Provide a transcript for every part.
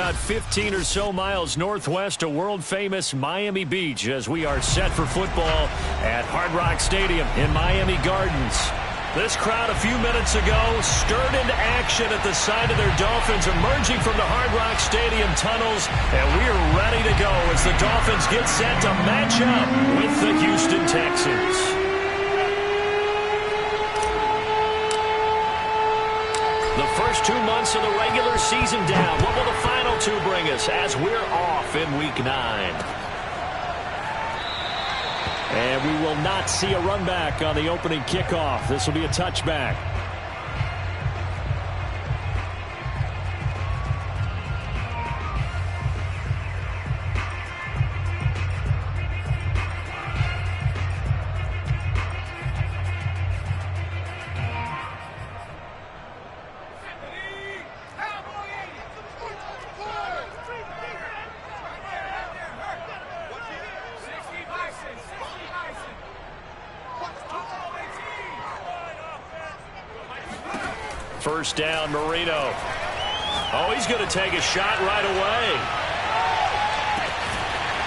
about 15 or so miles northwest of world-famous Miami Beach as we are set for football at Hard Rock Stadium in Miami Gardens. This crowd a few minutes ago stirred into action at the sight of their Dolphins emerging from the Hard Rock Stadium tunnels, and we're ready to go as the Dolphins get set to match up with the Houston Texans. The first 2 months of the regular season down. What will the final two bring us as we're off in Week 9? And we will not see a run back on the opening kickoff. This will be a touchback. First down, Marino. Oh, he's going to take a shot right away.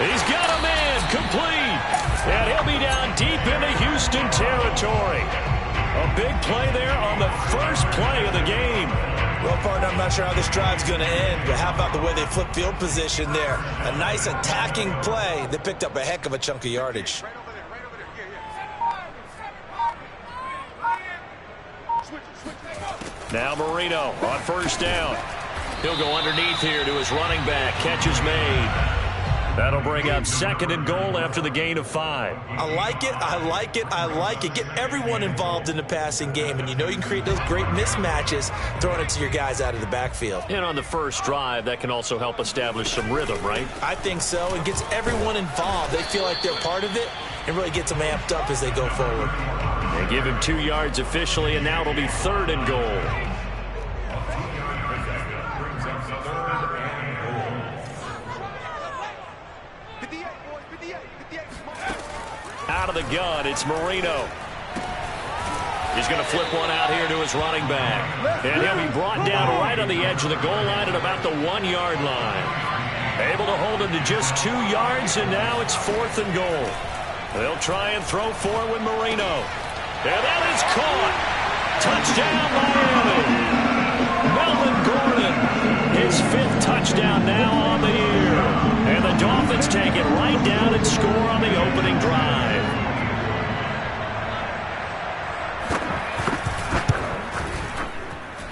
He's got a man complete. And he'll be down deep into Houston territory. A big play there on the first play of the game. Well, partner, I'm not sure how this drive's going to end, but how about the way they flip field position there? A nice attacking play. They picked up a heck of a chunk of yardage. Now Marino on first down. He'll go underneath here to his running back. Catch is made. That'll bring up 2nd and goal after the gain of 5. I like it, I like it, I like it. Get everyone involved in the passing game, and you know you can create those great mismatches throwing it to your guys out of the backfield. And on the first drive, that can also help establish some rhythm, right? I think so. It gets everyone involved. They feel like they're part of it and really gets them amped up as they go forward. They give him 2 yards officially, and now it'll be 3rd and goal. Out of the gun, it's Marino. He's going to flip one out here to his running back. And he'll be brought down right on the edge of the goal line at about the 1-yard line. Able to hold him to just 2 yards, and now it's 4th and goal. They'll try and throw for it with Marino. And that is caught. Touchdown, Miami. Melvin Gordon, his 5th touchdown now on the year. And the Dolphins take it right down and score on the opening drive.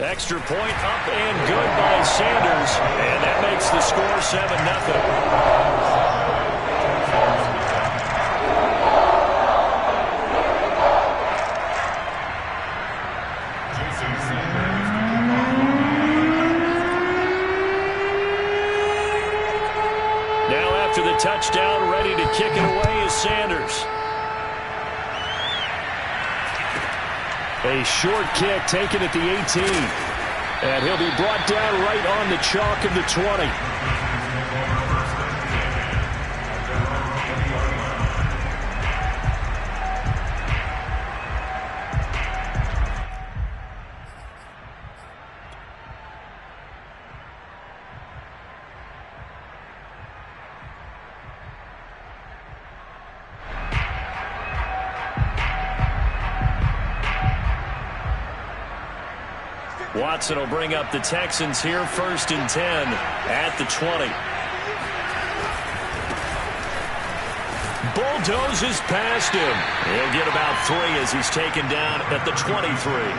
Extra point up and good by Sanders. And that makes the score 7-0. Touchdown, ready to kick it away is Sanders. A short kick taken at the 18. And he'll be brought down right on the chalk of the 20. Watson will bring up the Texans here, 1st and 10 at the 20. Bulldozes past him. He'll get about 3 as he's taken down at the 23.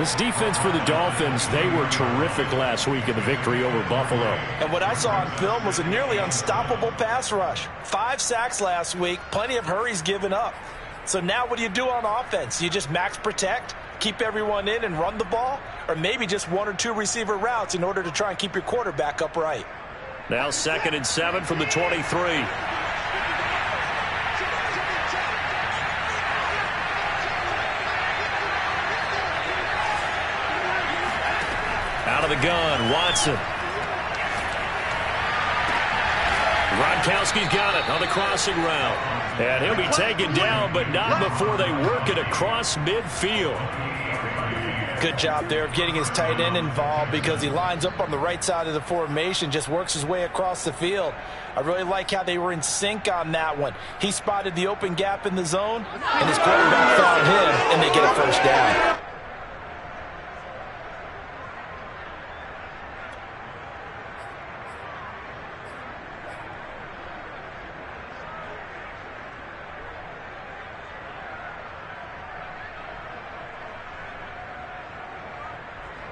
This defense for the Dolphins, they were terrific last week in the victory over Buffalo. And what I saw on film was a nearly unstoppable pass rush. 5 sacks last week, plenty of hurries given up. So now what do you do on offense? You just max protect, keep everyone in and run the ball, or maybe just 1 or 2 receiver routes in order to try and keep your quarterback upright. Now 2nd and 7 from the 23. Out of the gun, Watson. Gronkowski's got it on the crossing route. And he'll be taken down, but not before they work it across midfield. good job there of getting his tight end involved because he lines up on the right side of the formation, just works his way across the field. I really like how they were in sync on that one. He spotted the open gap in the zone, and his quarterback found him, and they get a first down.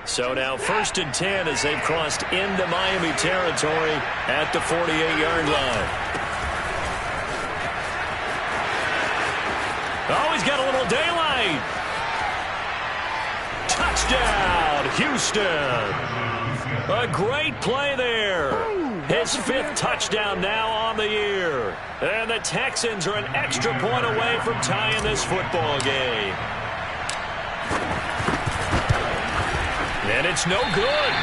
So now 1st and 10 as they've crossed into Miami territory at the 48-yard line. Oh, he's got a little daylight. Touchdown, Houston. A great play there. His 5th touchdown now on the year. And the Texans are an extra point away from tying this football game. And it's no good.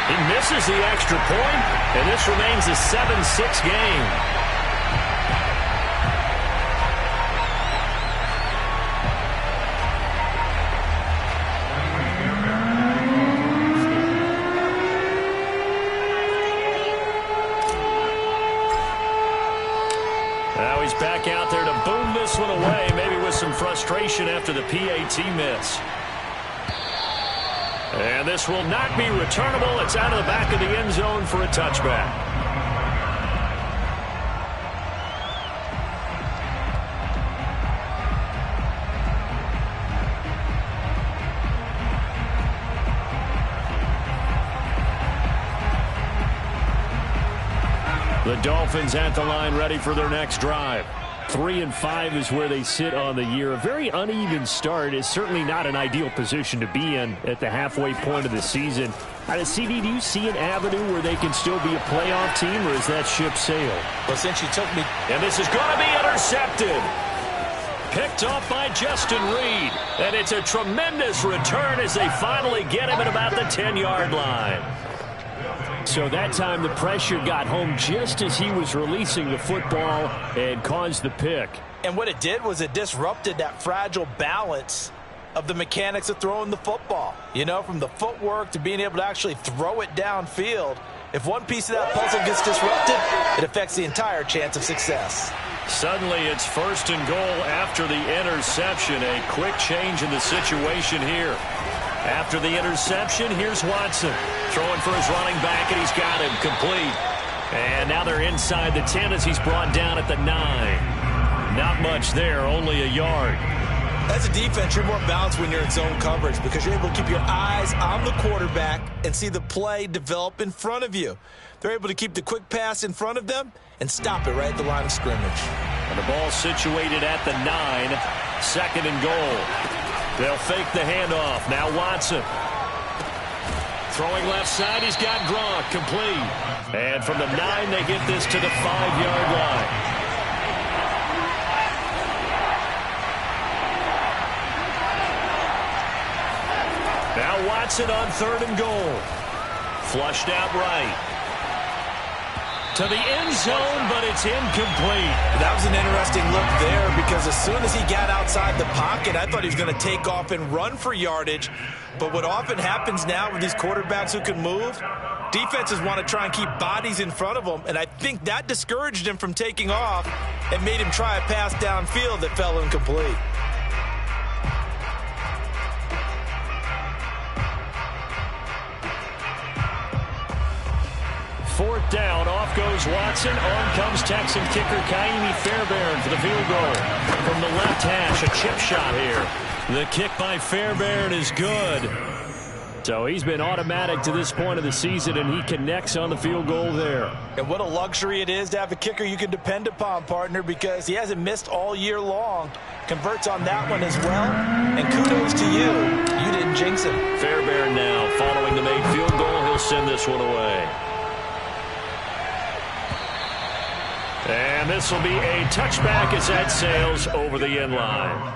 He misses the extra point, and this remains a 7-6 game. Now he's back out there to boom this one away, maybe with some frustration after the PAT miss. And this will not be returnable. It's out of the back of the end zone for a touchback. The Dolphins at the line ready for their next drive. 3-5 is where they sit on the year. A very uneven start is certainly not an ideal position to be in at the halfway point of the season. CD, do you see an avenue where they can still be a playoff team, or is that ship sailed? Well, since you took me... And this is going to be intercepted. Picked off by Justin Reed. And it's a tremendous return as they finally get him at about the 10-yard line. So that time the pressure got home just as he was releasing the football and caused the pick. And what it did was it disrupted that fragile balance of the mechanics of throwing the football. You know, from the footwork to being able to actually throw it downfield. If one piece of that puzzle gets disrupted, it affects the entire chance of success. Suddenly it's 1st and goal after the interception. A quick change in the situation here. After the interception, here's Watson throwing for his running back, and he's got him complete. And now they're inside the 10 as he's brought down at the 9. Not much there, only a yard. As a defense, you're more balanced when you're in zone coverage because you're able to keep your eyes on the quarterback and see the play develop in front of you. They're able to keep the quick pass in front of them and stop it right at the line of scrimmage. And the ball situated at the 9, 2nd and goal. They'll fake the handoff. Now Watson. Throwing left side, he's got Gronk complete. And from the 9, they get this to the 5-yard line. Now Watson on 3rd and goal. Flushed out right. To the end zone, but it's incomplete. That was an interesting look there because as soon as he got outside the pocket, I thought he was going to take off and run for yardage. But what often happens now with these quarterbacks who can move, defenses want to try and keep bodies in front of them, and I think that discouraged him from taking off and made him try a pass downfield that fell incomplete. Fourth down, off goes Watson. On comes Texan kicker Kaimi Fairbairn for the field goal. From the left hash, a chip shot here. The kick by Fairbairn is good. So he's been automatic to this point of the season, and he connects on the field goal there. And what a luxury it is to have a kicker you can depend upon, partner, because he hasn't missed all year long. Converts on that one as well. And kudos to you. You didn't jinx him. Fairbairn now following the made field goal. He'll send this one away. And this will be a touchback as that sails over the end line.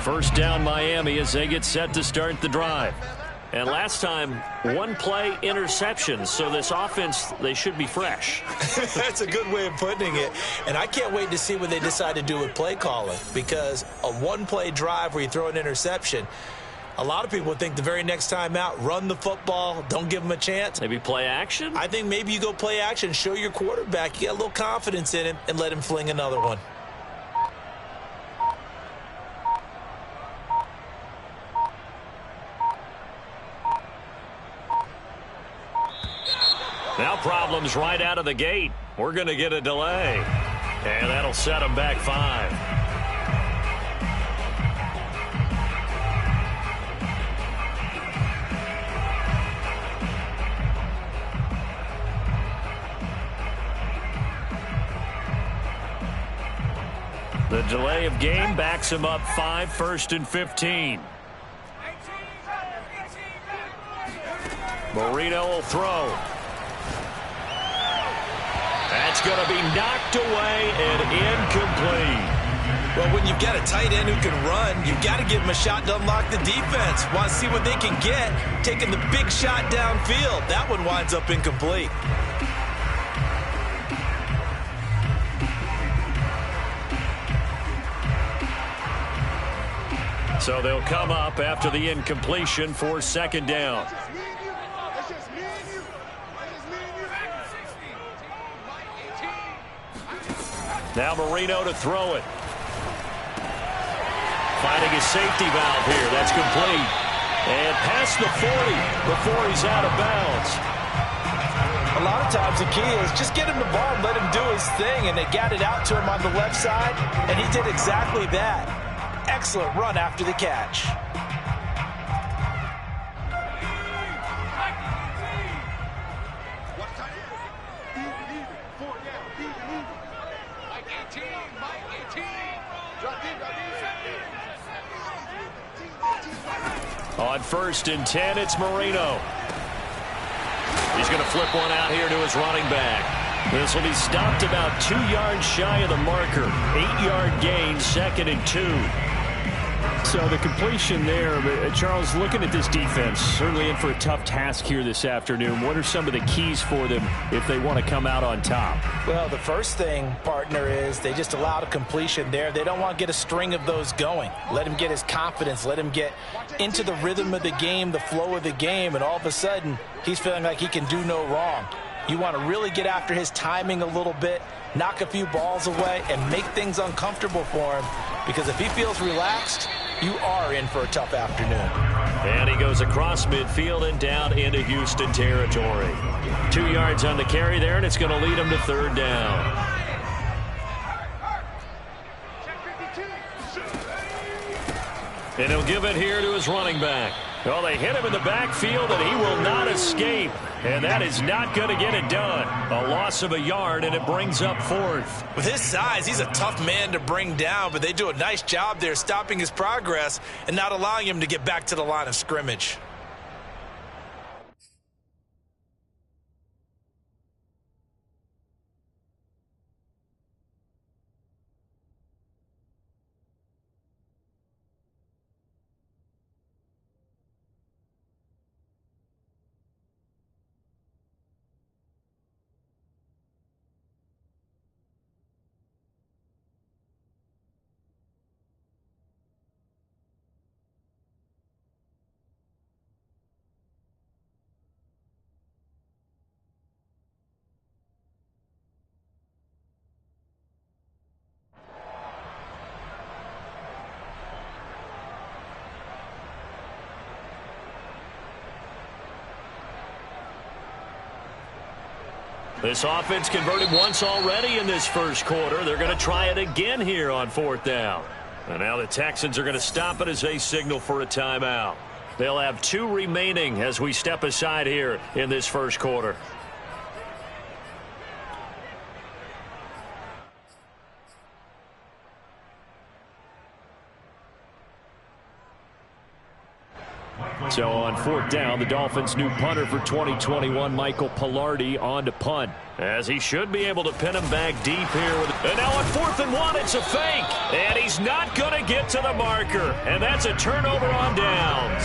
First down Miami as they get set to start the drive. And last time, one play interception. So this offense, they should be fresh. That's a good way of putting it. And I can't wait to see what they decide to do with play calling, because a one-play drive where you throw an interception, a lot of people would think the very next time out, run the football, don't give them a chance. Maybe play action? I think maybe you go play action, show your quarterback you got a little confidence in him, and let him fling another one. Now problems right out of the gate. We're going to get a delay. And that'll set them back 5. The delay of game backs him up 5, 1st and 15. Marino will throw. That's going to be knocked away and incomplete. Well, when you've got a tight end who can run, you've got to give him a shot to unlock the defense. Want to see what they can get, taking the big shot downfield. That one winds up incomplete. So they'll come up after the incompletion for 2nd down. Now Marino to throw it. Finding his safety valve here. That's complete. And past the 40 before he's out of bounds. A lot of times the key is just get him the ball and let him do his thing. And they got it out to him on the left side, and he did exactly that. Excellent run after the catch. On 1st and 10, it's Marino. He's going to flip one out here to his running back. This will be stopped about 2 yards shy of the marker. 8-yard gain, 2nd and 2. So the completion there, Charles, looking at this defense, certainly in for a tough task here this afternoon. What are some of the keys for them if they want to come out on top? Well, the first thing, partner, is they just allowed a completion there. They don't want to get a string of those going. Let him get his confidence. Let him get into the rhythm of the game, the flow of the game, and all of a sudden he's feeling like he can do no wrong. You want to really get after his timing a little bit, knock a few balls away, and make things uncomfortable for him, because if he feels relaxed, you are in for a tough afternoon. And he goes across midfield and down into Houston territory. 2 yards on the carry there, and it's going to lead him to 3rd down. And he'll give it here to his running back. Well, they hit him in the backfield, and he will not escape. And that is not going to get it done. A loss of a yard, and it brings up 4th. With his size, he's a tough man to bring down, but they do a nice job there stopping his progress and not allowing him to get back to the line of scrimmage. This offense converted once already in this first quarter. They're going to try it again here on 4th down. And now the Texans are going to stop it as they signal for a timeout. They'll have 2 remaining as we step aside here in this first quarter. So on 4th down, the Dolphins' new punter for 2021, Michael Pilardi, on to punt. As he should be able to pin him back deep here. And now on 4th and 1, it's a fake. And he's not going to get to the marker. And that's a turnover on downs.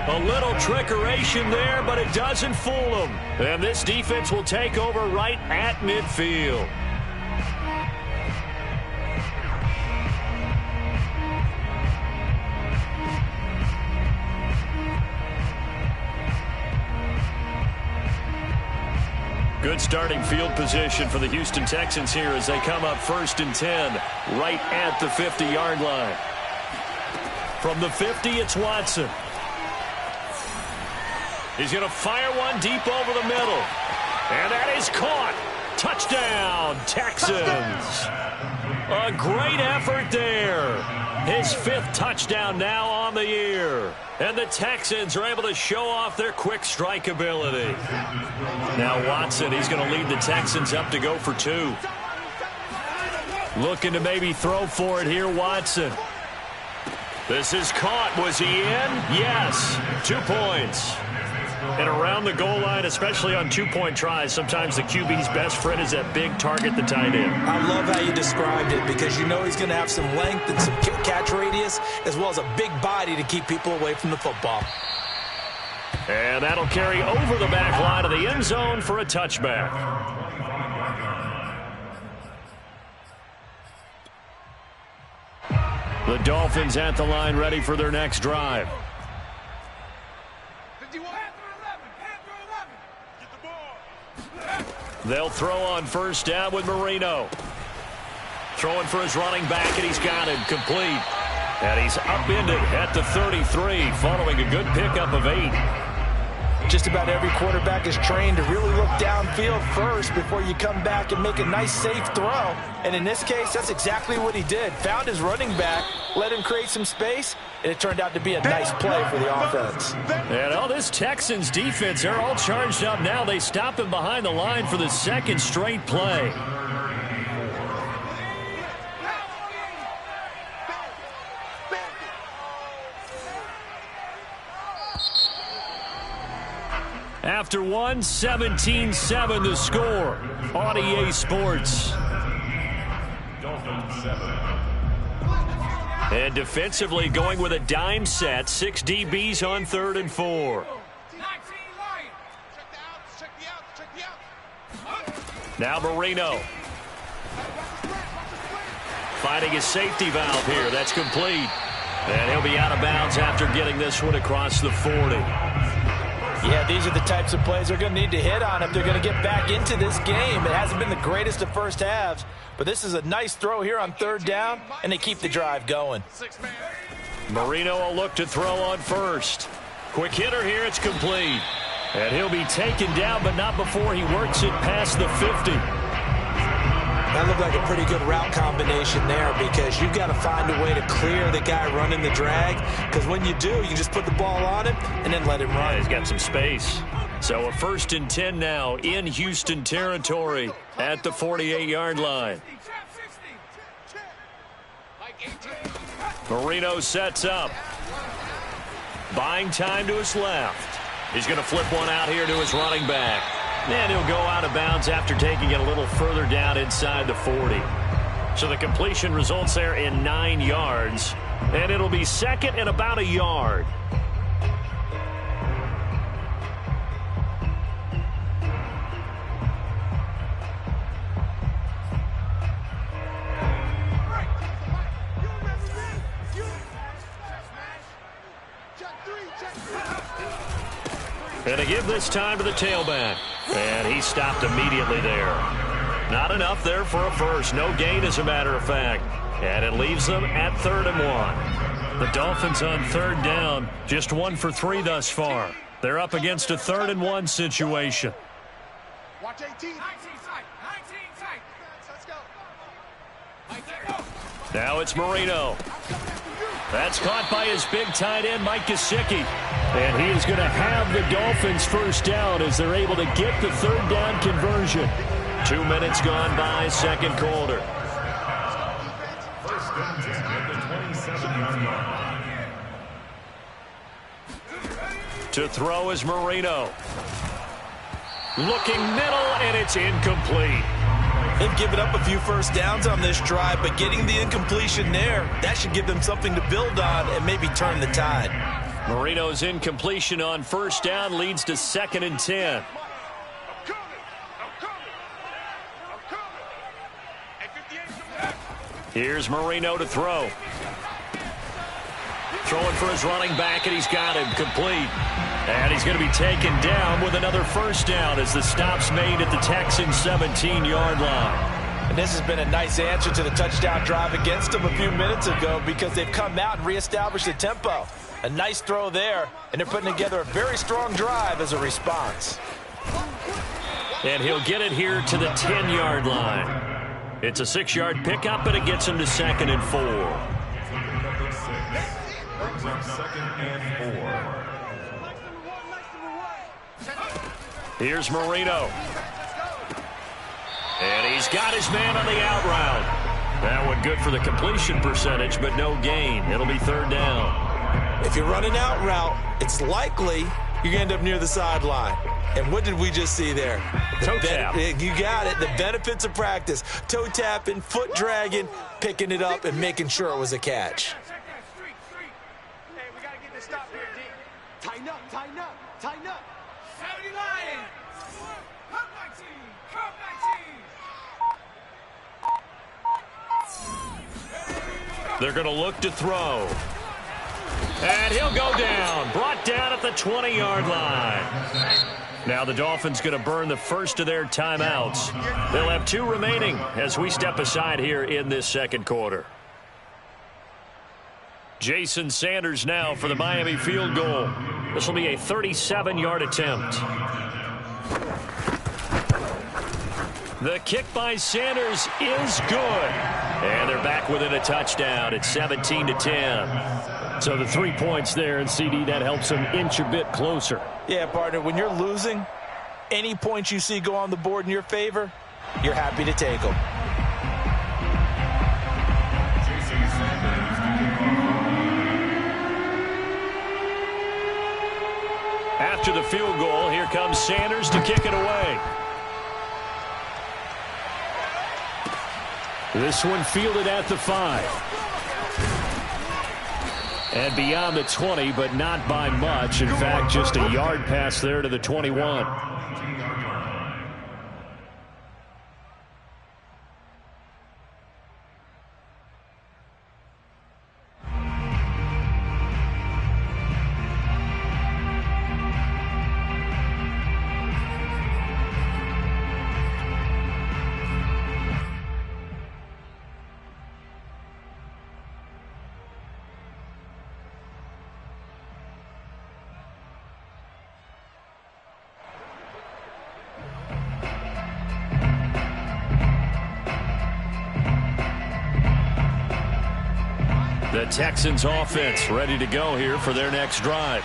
A little trickeration there, but it doesn't fool them. And this defense will take over right at midfield. Good starting field position for the Houston Texans here as they come up 1st and 10 right at the 50-yard line. From the 50, it's Watson. He's going to fire one deep over the middle. And that is caught. Touchdown, Texans. A great effort there. His 5th touchdown now on the year. And the Texans are able to show off their quick strike ability. Now Watson, he's going to lead the Texans up to go for 2. Looking to maybe throw for it here, Watson. This is caught. Was he in? Yes. 2 points. And around the goal line, especially on 2-point tries, sometimes the QB's best friend is that big target, the tight end. I love how you described it because you know he's going to have some length and some catch radius as well as a big body to keep people away from the football. And that'll carry over the back line of the end zone for a touchback. The Dolphins at the line ready for their next drive. They'll throw on 1st down with Marino. Throwing for his running back, and he's got it complete. And he's upended at the 33 following a good pickup of 8. Just about every quarterback is trained to really look downfield first before you come back and make a nice, safe throw. And in this case, that's exactly what he did. Found his running back, let him create some space, and it turned out to be a nice play for the offense. And all this Texans defense, they're all charged up now. They stop him behind the line for the 2nd straight play. After 1, 17-7 the score on EA Sports. And defensively going with a dime set, 6 DBs on 3rd and 4. Now Marino. Finding his safety valve here. That's complete. And he'll be out of bounds after getting this one across the 40. Yeah, these are the types of plays they're going to need to hit on if they're going to get back into this game. It hasn't been the greatest of first halves, but this is a nice throw here on 3rd down, and they keep the drive going. Marino will look to throw on 1st. Quick hitter here, it's complete. And he'll be taken down, but not before he works it past the 50. That looked like a pretty good route combination there because you've got to find a way to clear the guy running the drag, because when you do, you can just put the ball on him and then let him run. Yeah, he's got some space. So a 1st and 10 now in Houston territory at the 48-yard line. Marino sets up. Buying time to his left. He's going to flip one out here to his running back. And he'll go out of bounds after taking it a little further down inside the 40. So the completion results there in 9 yards. And it'll be 2nd and about a yard. And to give this time to the tailback. And he stopped immediately there. Not enough there for a first. No gain, as a matter of fact. And it leaves them at 3rd and 1. The Dolphins on 3rd down. Just 1 for 3 thus far. They're up against a 3rd and 1 situation. Watch 18. 19 tight. Let's go. Now it's Marino. That's caught by his big tight end, Mike Gesicki. And he is going to have the Dolphins 1st down as they're able to get the 3rd down conversion. 2 minutes gone by, 2nd quarter. To throw is Marino. Looking middle, and it's incomplete. They've given up a few first downs on this drive, but getting the incompletion there, that should give them something to build on and maybe turn the tide. Marino's incompletion on first down leads to 2nd and 10. Here's Marino to throw. Throwing for his running back, and he's got him complete. And he's going to be taken down with another first down as the stop's made at the Texans' 17-yard line. And this has been a nice answer to the touchdown drive against them a few minutes ago because they've come out and reestablished the tempo. A nice throw there, and they're putting together a very strong drive as a response. And he'll get it here to the 10-yard line. It's a 6-yard pickup, and it gets him to 2nd and 4. Here's Marino. And he's got his man on the out route. That one good for the completion percentage, but no gain. It'll be 3rd down. If you run an out route, it's likely you're going to end up near the sideline. And what did we just see there? Toe tap. You got it. The benefits of practice. Toe tapping, foot dragging, picking it up, and making sure it was a catch. Hey, we got to get this stop here, D. Tighten up, tighten up, tighten up. 70 Lions. Come back team, come back team. They're going to look to throw. And he'll go down. Brought down at the 20-yard line. Now the Dolphins going to burn the first of their timeouts. They'll have 2 remaining as we step aside here in this second quarter. Jason Sanders now for the Miami field goal. This will be a 37-yard attempt. The kick by Sanders is good. And they're back within a touchdown. It's 17-10. So the 3 points there, and CD, that helps them inch a bit closer. Yeah, partner, when you're losing, any points you see go on the board in your favor, you're happy to take them. After the field goal, here comes Sanders to kick it away. This one fielded at the 5. And beyond the 20, but not by much. In fact, just a yard pass there to the 21. The Texans offense ready to go here for their next drive.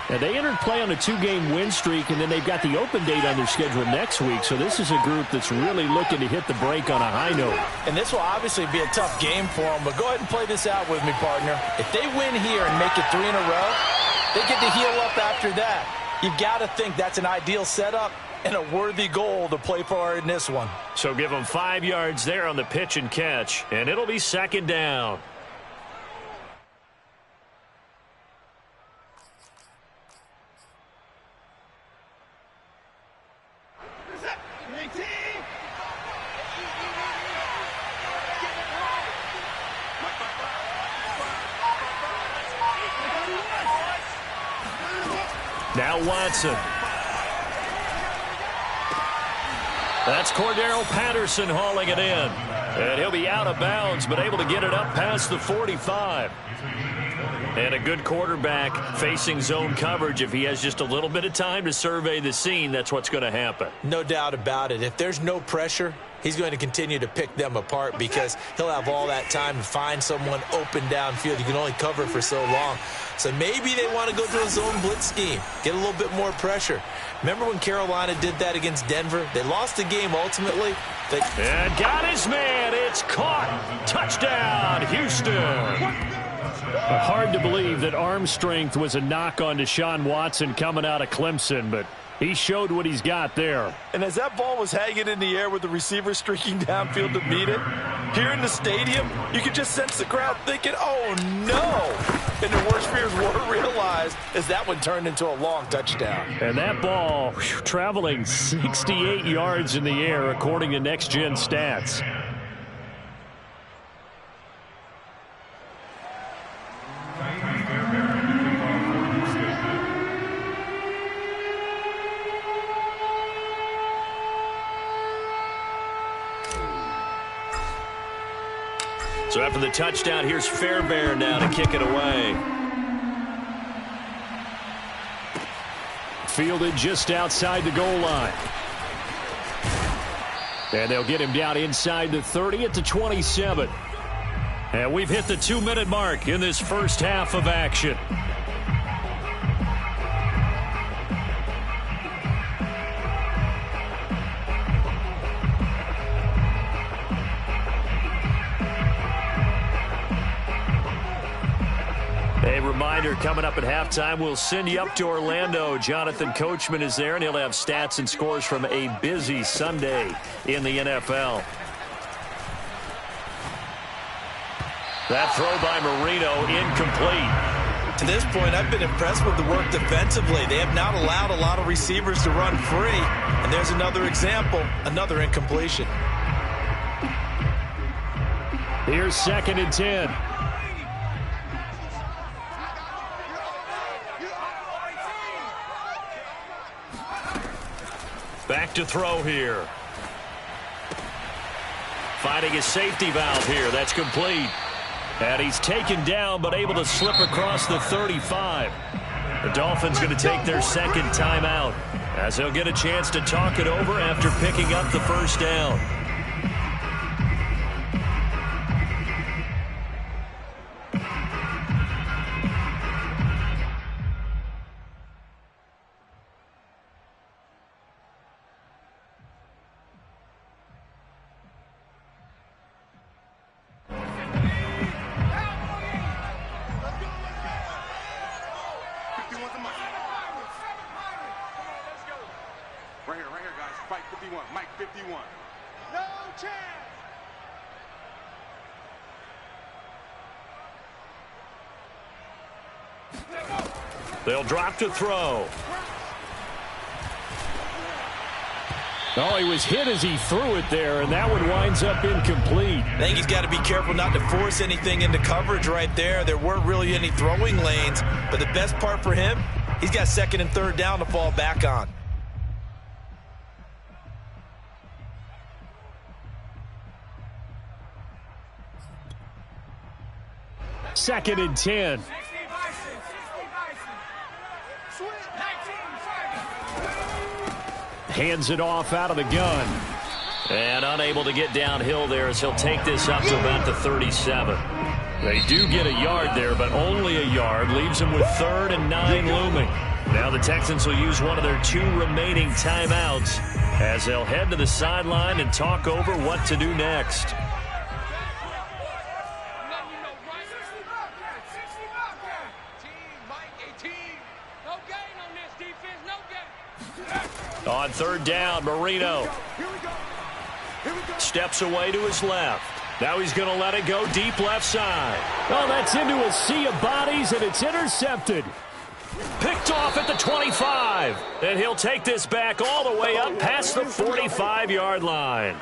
And they entered play on a 2-game win streak, and then they've got the open date on their schedule next week. So this is a group that's really looking to hit the break on a high note. And this will obviously be a tough game for them, but go ahead and play this out with me, partner. If they win here and make it 3 in a row, they get to heal up after that. You've got to think that's an ideal setup and a worthy goal to play for in this one. So give them 5 yards there on the pitch and catch, and it'll be 2nd down. Now Watson. That's Cordero Patterson hauling it in. And he'll be out of bounds, but able to get it up past the 45. And a good quarterback facing zone coverage. If he has just a little bit of time to survey the scene, that's what's going to happen. No doubt about it. If there's no pressure, he's going to continue to pick them apart because he'll have all that time to find someone open downfield. You can only cover for so long. So maybe they want to go to a zone blitz scheme, get a little bit more pressure. Remember when Carolina did that against Denver? They lost the game ultimately. And got his man. It's caught. Touchdown, Houston. Hard to believe that arm strength was a knock on Deshaun Watson coming out of Clemson, but he showed what he's got there. And as that ball was hanging in the air with the receiver streaking downfield to meet it, here in the stadium, you could just sense the crowd thinking, oh, no. And their worst fears were realized surprised as that one turned into a long touchdown. And that ball traveling 68 yards in the air, according to Next Gen Stats. So after the touchdown, here's Fairbairn now to kick it away. Fielded just outside the goal line. And they'll get him down inside the 30 at the 27. And we've hit the 2-minute mark in this first half of action. A reminder, coming up at halftime, we'll send you up to Orlando. Jonathan Coachman is there, and he'll have stats and scores from a busy Sunday in the NFL. That throw by Marino, incomplete. To this point, I've been impressed with the work defensively. They have not allowed a lot of receivers to run free. And there's another example, another incompletion. Here's 2nd and 10. Back to throw here. Finding his safety valve here. That's complete. And he's taken down, but able to slip across the 35. The Dolphins going to take their second timeout, as they'll get a chance to talk it over after picking up the first down. Right here, guys. Fight 51. Mike 51. No chance. They'll drop to throw. Oh, he was hit as he threw it there, and that one winds up incomplete. I think he's got to be careful not to force anything into coverage right there. There weren't really any throwing lanes, but the best part for him, he's got 2nd and 3rd down to fall back on. Second and 10. Hands it off out of the gun. And unable to get downhill there as he'll take this up to about the 37. They do get a yard there, but only a yard. Leaves them with 3rd and 9 looming. Now the Texans will use one of their 2 remaining timeouts as they'll head to the sideline and talk over what to do next. On 3rd down, Marino steps away to his left. Now he's going to let it go deep left side. Oh, that's into a sea of bodies, and it's intercepted. Picked off at the 25. And he'll take this back all the way up past the 45-yard line.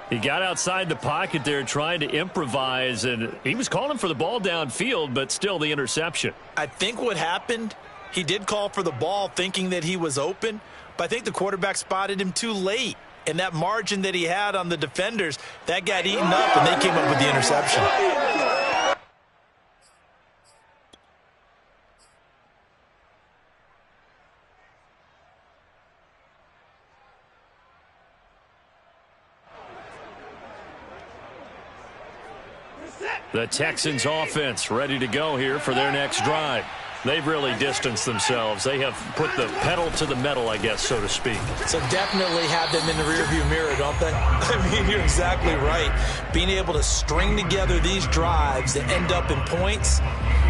He got outside the pocket there trying to improvise, and he was calling for the ball downfield, but still the interception. I think what happened, he did call for the ball thinking that he was open, but I think the quarterback spotted him too late. And that margin that he had on the defenders, that got eaten up, and they came up with the interception. The Texans offense ready to go here for their next drive. They've really distanced themselves. They have put the pedal to the metal, I guess, so to speak. So definitely have them in the rearview mirror, don't they? I mean, you're exactly right. Being able to string together these drives that end up in points,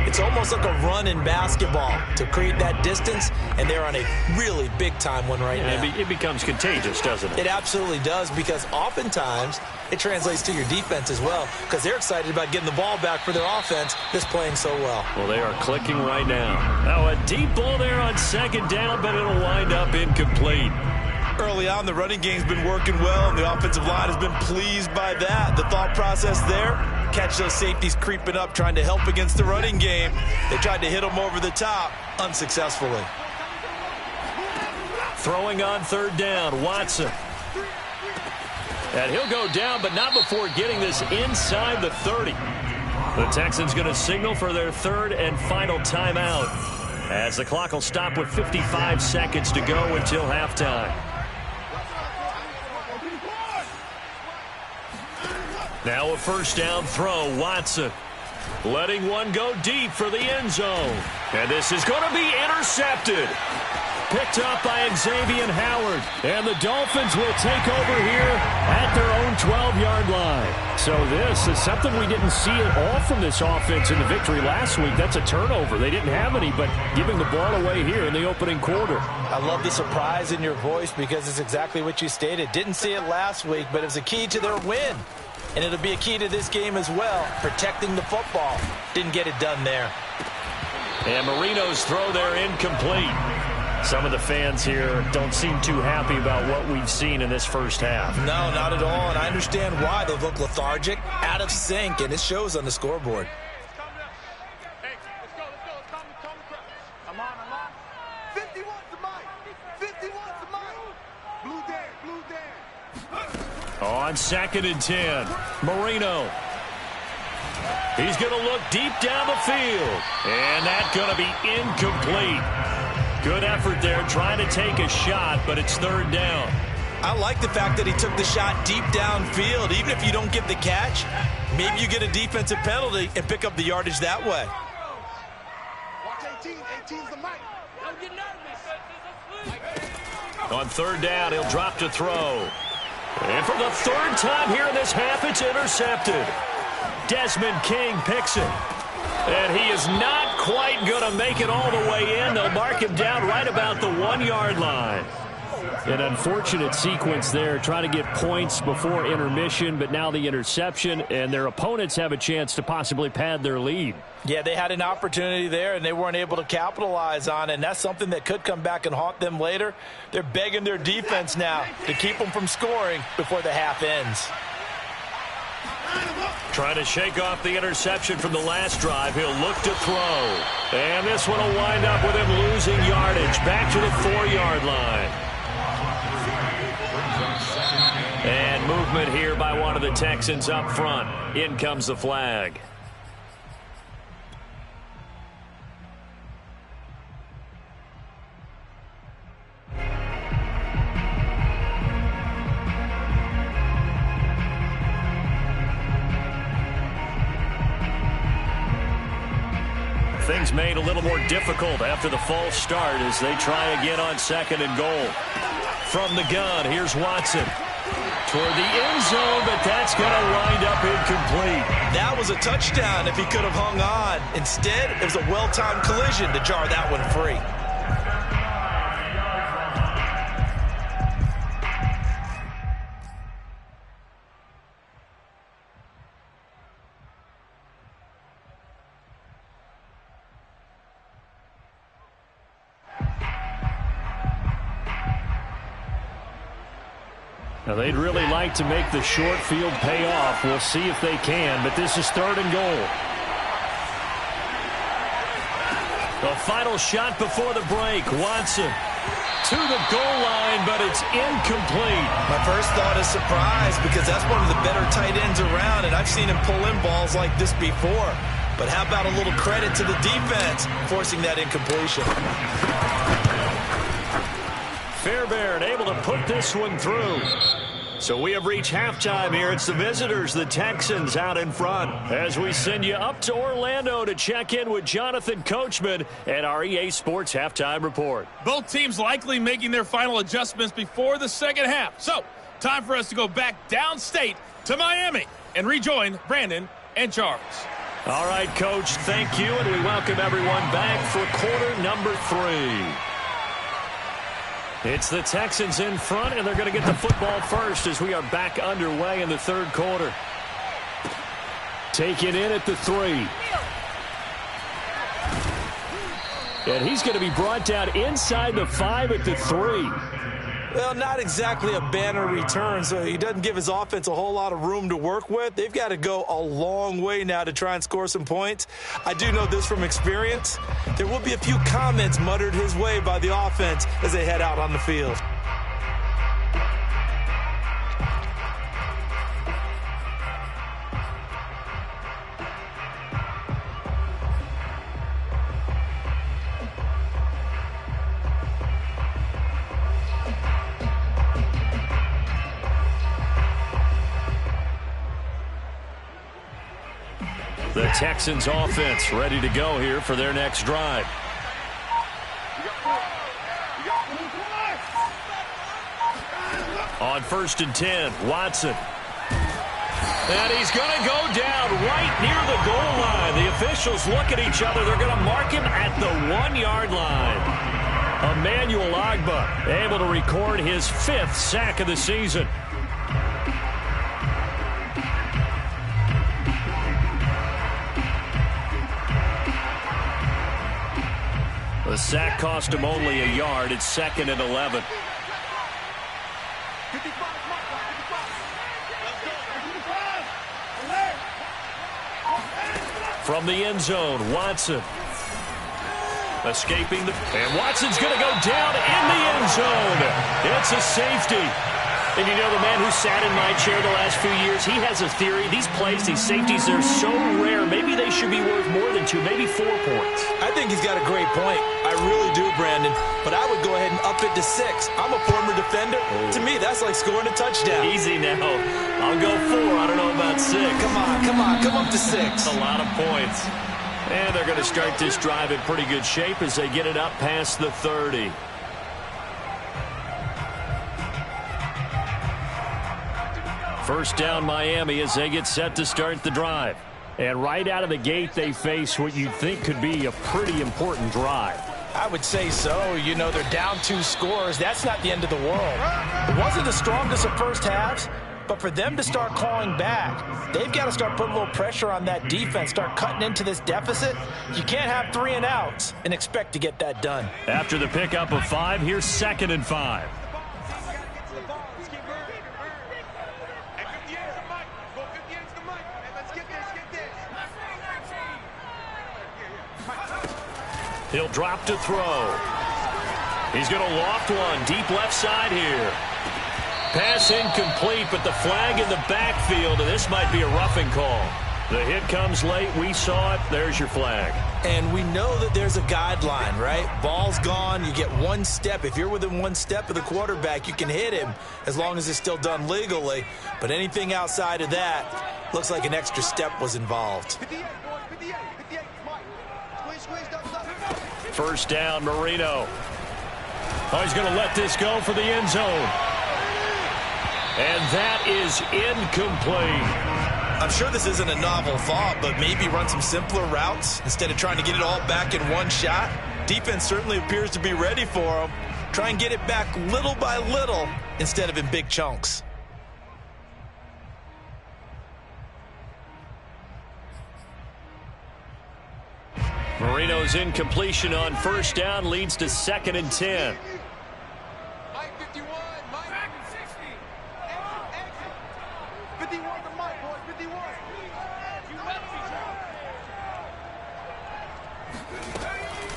it's almost like a run in basketball to create that distance, and they're on a really big-time one right now. It becomes contagious, doesn't it? It absolutely does, because oftentimes it translates to your defense as well, because they're excited about getting the ball back for their offense that's playing so well. Well, they are clicking right now. down. Now a deep ball there on second down, but it'll wind up incomplete. Early on, the running game's been working well, and the offensive line has been pleased by that. The thought process there, catch those safeties creeping up, trying to help against the running game. They tried to hit them over the top, unsuccessfully. Throwing on third down, Watson. And he'll go down, but not before getting this inside the 30. The Texans going to signal for their third and final timeout, as the clock will stop with 55 seconds to go until halftime. Now a first down throw, Watson. Letting one go deep for the end zone. And this is going to be intercepted. Picked up by Xavier Howard. And the Dolphins will take over here at their own 12-yard line. So this is something we didn't see at all from this offense in the victory last week. That's a turnover. They didn't have any, but giving the ball away here in the opening quarter. I love the surprise in your voice because it's exactly what you stated. Didn't see it last week, but it was a key to their win. And it'll be a key to this game as well, protecting the football. Didn't get it done there. And Marino's throw there incomplete. Some of the fans here don't seem too happy about what we've seen in this first half. No, not at all, and I understand why. They look lethargic, out of sync, and it shows on the scoreboard. Hey, let's go. I'm on. 51's the mic. 51's the mic. Blue Dan. On second and 10, Marino. He's going to look deep down the field. And that's going to be incomplete. Good effort there trying to take a shot, but it's third down. I like the fact that he took the shot deep downfield. Even if you don't get the catch, maybe you get a defensive penalty and pick up the yardage that way. Watch 18. 18's the mic. Don't get nervous. On third down, he'll drop to throw. And for the third time here in this half, it's intercepted. Desmond King picks it. And he is not quite going to make it all the way in. They'll mark him down right about the 1-yard line. An unfortunate sequence there, trying to get points before intermission, but now the interception, and their opponents have a chance to possibly pad their lead. Yeah, they had an opportunity there, and they weren't able to capitalize on it, and that's something that could come back and haunt them later. They're begging their defense now to keep them from scoring before the half ends. Trying to shake off the interception from the last drive. He'll look to throw. And this one will wind up with him losing yardage. Back to the 4-yard line. And movement here by one of the Texans up front. In comes the flag. Things made a little more difficult after the false start as they try again on second and goal. From the gun, here's Watson. Toward the end zone, but that's going to wind up incomplete. That was a touchdown if he could have hung on. Instead, it was a well-timed collision to jar that one free. Now, they'd really like to make the short field pay off. We'll see if they can, but this is third and goal. The final shot before the break. Watson to the goal line, but it's incomplete. My first thought is surprise because that's one of the better tight ends around, and I've seen him pull in balls like this before. But how about a little credit to the defense forcing that incompletion? Fairbairn able to put this one through. So we have reached halftime here. It's the visitors, the Texans, out in front. As we send you up to Orlando to check in with Jonathan Coachman and our EA Sports Halftime Report. Both teams likely making their final adjustments before the second half. So, time for us to go back downstate to Miami and rejoin Brandon and Charles. All right, Coach, thank you, and we welcome everyone back for quarter number 3. It's the Texans in front, and they're going to get the football first as we are back underway in the third quarter. Taken in at the 3. And he's going to be brought down inside the 5 at the 3. Well, not exactly a banner return, so he doesn't give his offense a whole lot of room to work with. They've got to go a long way now to try and score some points. I do know this from experience. There will be a few comments muttered his way by the offense as they head out on the field. The Texans offense ready to go here for their next drive. On 1st and 10, Watson. And he's going to go down right near the goal line. The officials look at each other. They're going to mark him at the 1-yard line. Emmanuel Ogbah able to record his 5th sack of the season. The sack cost him only a yard. It's 2nd and 11. From the end zone, Watson. Escaping and Watson's going to go down in the end zone. It's a safety. And you know, the man who sat in my chair the last few years, he has a theory. These plays, these safeties, they're so rare. Maybe they should be worth more than 2, maybe 4 points. I think he's got a great point. I really do, Brandon. But I would go ahead and up it to 6. I'm a former defender. Oh. To me, that's like scoring a touchdown. Easy now. I'll go 4. I don't know about 6. Come up to 6. A lot of points. And they're going to start this drive in pretty good shape as they get it up past the 30. First down Miami as they get set to start the drive. And right out of the gate, they face what you'd think could be a pretty important drive. I would say so. You know, they're down 2 scores. That's not the end of the world. It wasn't the strongest of first halves, but for them to start clawing back, they've got to start putting a little pressure on that defense, start cutting into this deficit. You can't have 3 and outs and expect to get that done. After the pickup of 5, here's 2nd and 5. He'll drop to throw. He's going to loft one deep left side here. Pass incomplete, but the flag in the backfield, and this might be a roughing call. The hit comes late. We saw it. There's your flag. And we know that there's a guideline, right? Ball's gone. You get 1 step. If you're within 1 step of the quarterback, you can hit him as long as it's still done legally. But anything outside of that, looks like an extra step was involved. First down, Marino. Oh, he's going to let this go for the end zone. And that is incomplete. I'm sure this isn't a novel thought, but maybe run some simpler routes instead of trying to get it all back in one shot. Defense certainly appears to be ready for him. Try and get it back little by little instead of in big chunks. Marino's incompletion on first down leads to 2nd and 10. Mike 51, Mike 60. Exit. 51 to Mike, boys, 51.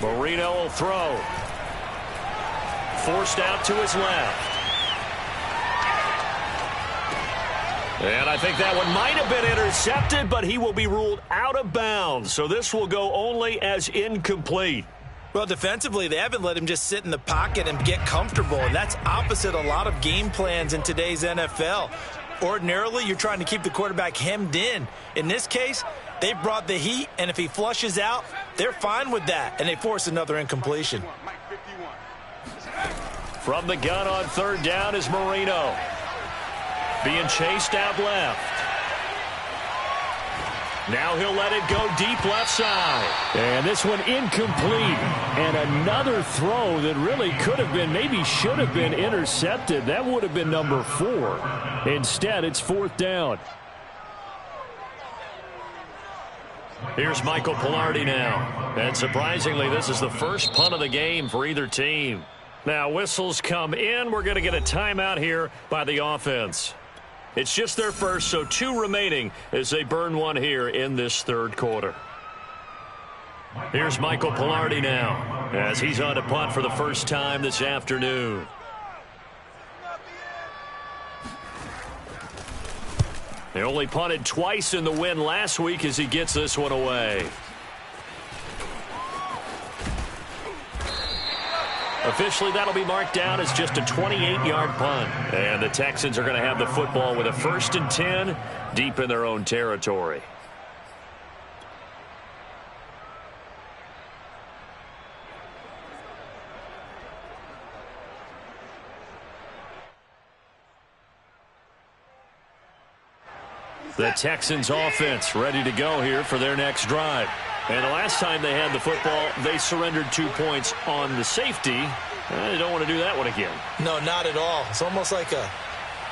Marino will throw. Forced out to his left. And I think that one might have been intercepted, but he will be ruled out of bounds. So this will go only as incomplete. Well, defensively, they haven't let him just sit in the pocket and get comfortable, and that's opposite a lot of game plans in today's NFL. Ordinarily, you're trying to keep the quarterback hemmed in. In this case, they brought the heat, and if he flushes out, they're fine with that, and they force another incompletion. From the gun on third down is Marino. Being chased out left. Now he'll let it go deep left side. And this one incomplete. And another throw that really could have been, maybe should have been intercepted. That would have been number 4. Instead, it's 4th down. Here's Michael Pilardi now. And surprisingly, this is the first punt of the game for either team. Now, whistles come in. We're going to get a timeout here by the offense. It's just their first, so 2 remaining as they burn one here in this third quarter. Here's Michael Pilardi now as he's on to punt for the first time this afternoon. They only punted twice in the win last week as he gets this one away. Officially, that'll be marked down as just a 28-yard punt. And the Texans are going to have the football with a 1st and 10 deep in their own territory. The Texans offense ready to go here for their next drive. And the last time they had the football, they surrendered 2 points on the safety. They don't want to do that one again. No, not at all. It's almost like a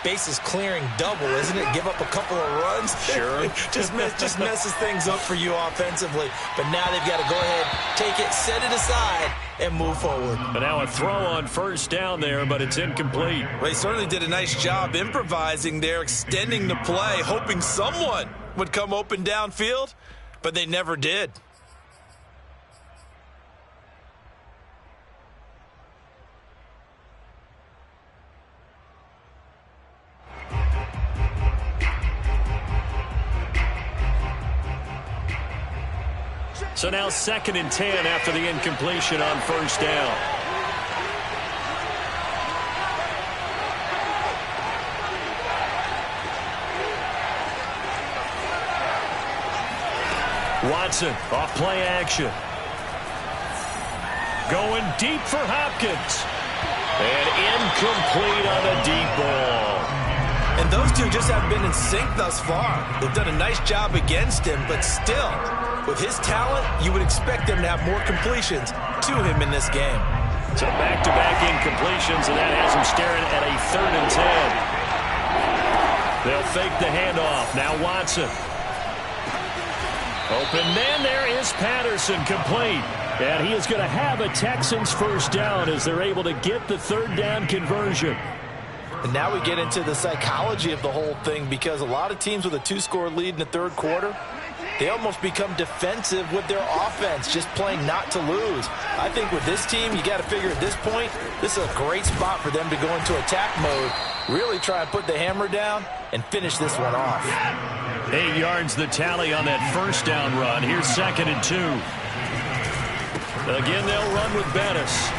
bases clearing double, isn't it? Give up a couple of runs. Sure. just messes things up for you offensively. But now they've got to go ahead, take it, set it aside, and move forward. But now a throw on first down there, but it's incomplete. Well, they certainly did a nice job improvising there, extending the play, hoping someone would come open downfield, but they never did. So now 2nd and 10 after the incompletion on first down. Watson off play action. Going deep for Hopkins. And incomplete on the deep ball. And those two just haven't been in sync thus far. They've done a nice job against him, but still, with his talent, you would expect them to have more completions to him in this game. So back-to-back incompletions, and that has him staring at a 3rd and 10. They'll fake the handoff. Now Watson. Open man, there is Patterson, complete. And he is going to have a Texans first down as they're able to get the 3rd down conversion. And now we get into the psychology of the whole thing, because a lot of teams with a 2-score lead in the third quarter, they almost become defensive with their offense, just playing not to lose. I think with this team, you got to figure at this point, this is a great spot for them to go into attack mode, really try and put the hammer down and finish this one off. 8 yards the tally on that first down run. Here's 2nd and 2. Again, they'll run with Bettis.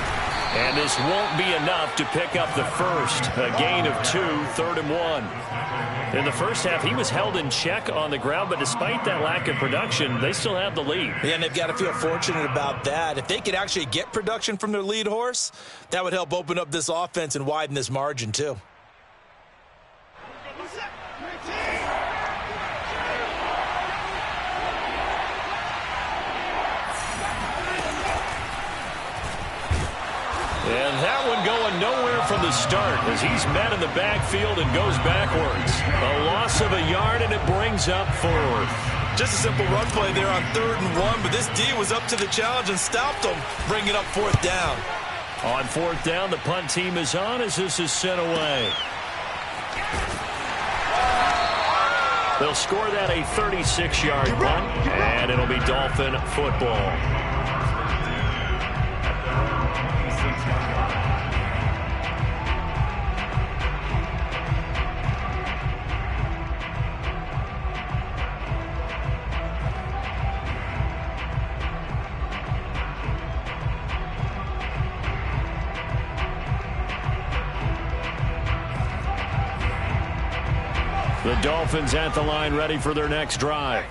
And this won't be enough to pick up the first. A gain of 2, 3rd and 1. In the first half, he was held in check on the ground, but despite that lack of production, they still have the lead. Yeah, and they've got to feel fortunate about that. If they could actually get production from their lead horse, that would help open up this offense and widen this margin too. And that one going nowhere from the start as he's met in the backfield and goes backwards. A loss of a yard, and it brings up 4th. Just a simple run play there on 3rd and 1, but this D was up to the challenge and stopped them, bringing up 4th down. On 4th down, the punt team is on as this is sent away. They'll score that a 36-yard punt, and it'll be Dolphin football. The Dolphins at the line ready for their next drive